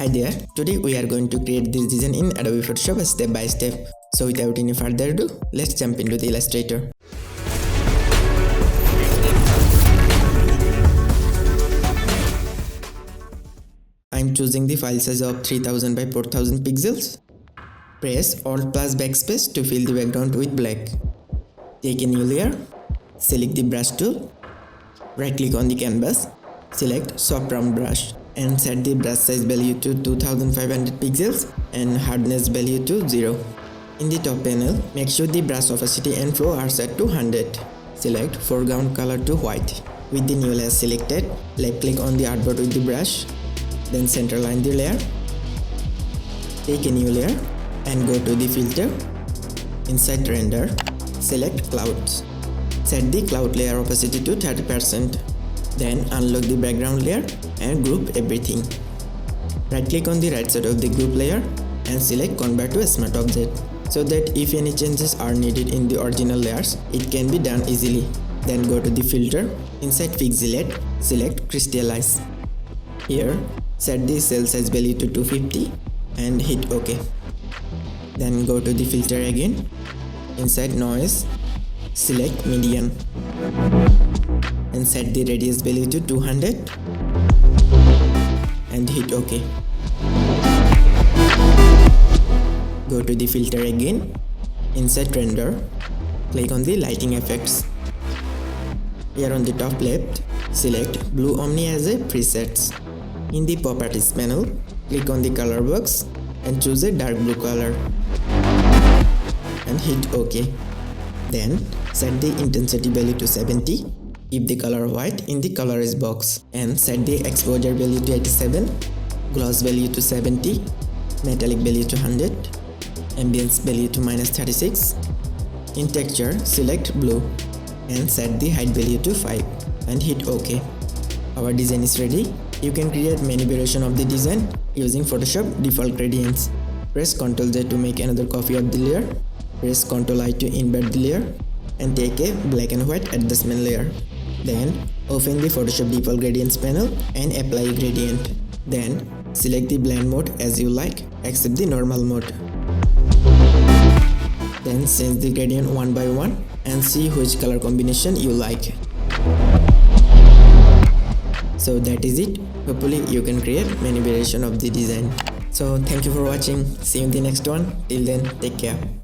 Hi there, today we are going to create this design in Adobe Photoshop step by step. So without any further ado, let's jump into the Illustrator. I'm choosing the file size of 3000 by 4000 pixels. Press Alt plus Backspace to fill the background with black. Take a new layer, select the brush tool, right click on the canvas, select soft round brush and set the brush size value to 2500 pixels and hardness value to 0. In the top panel, make sure the brush opacity and flow are set to 100. Select foreground color to white. With the new layer selected, left click on the artboard with the brush, then center line the layer. Take a new layer and go to the filter. Inside render, select clouds. Set the cloud layer opacity to 30%. Then unlock the background layer and group everything. Right click on the right side of the group layer and select convert to a smart object so that if any changes are needed in the original layers, it can be done easily. Then go to the filter. Inside pixelate, select crystallize. Here, set the cell size value to 250 and hit OK. Then go to the filter again. Inside noise, select median and set the radius value to 200 and hit OK. Go to the filter again. Inside render, click on the lighting effects. Here on the top left, select Blue Omni as a presets. In the properties panel, click on the color box and choose a dark blue color and hit OK. Then set the intensity value to 70. Keep the color white in the colors box and set the exposure value to 87, gloss value to 70, metallic value to 100, ambience value to -36. In texture, select blue and set the height value to 5 and hit OK. Our design is ready. You can create many variations of the design using Photoshop default gradients. Press Ctrl Z to make another copy of the layer. Press Ctrl I to invert the layer and take a black and white adjustment layer. Then open the Photoshop default gradients panel and apply a gradient. Then select the blend mode as you like except the normal mode. Then change the gradient one by one and see which color combination you like. So that is it. Hopefully you can create many variations of the design. So thank you for watching. See you in the next one. Till then, take care.